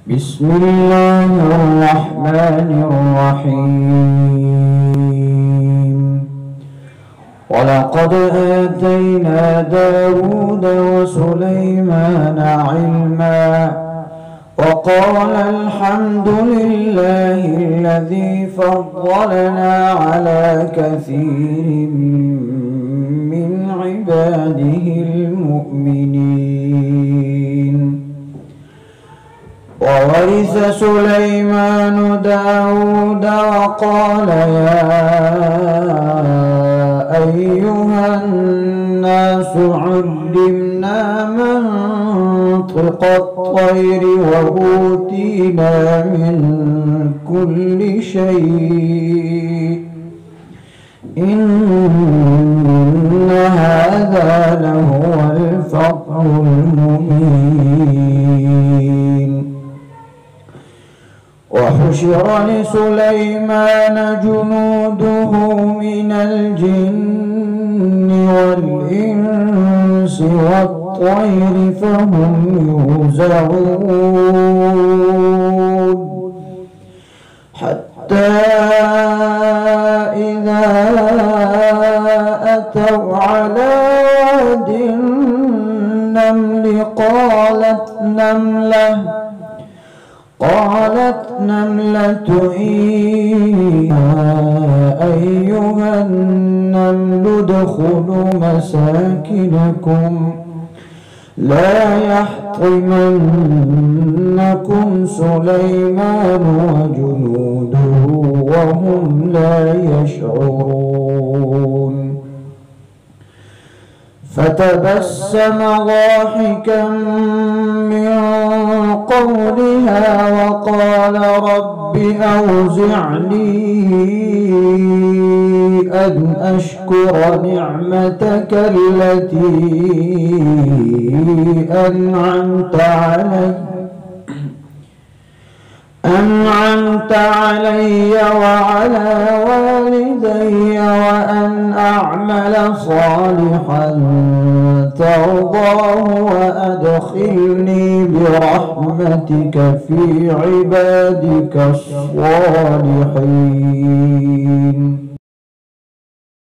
بسم الله الرحمن الرحيم. ولقد آتينا داود وسليمان علما وقال الحمد لله الذي فضلنا على كثير من عباده المؤمنين. وورث سليمان داود وقال يا أيها الناس علمنا منطق الطير وأوتينا من كل شيء إن هذا لهو الفضل المبين. وحشر لسليمان جنوده من الجن والإنس والطير فهم يوزعون حتى إذا أتوا على واد النمل قالت نملة يا أيها النمل ادخلوا مساكنكم لا يحطمنكم سليمان وجنوده وهم لا يشعرون. فتبسم ضاحكا من قولها وقال رب أوزعني أن أشكر نعمتك التي أنعمت علي وعلى والدي وأن أعمل صالحا ترضاه وأدخلني برحمتك في عبادك الصالحين.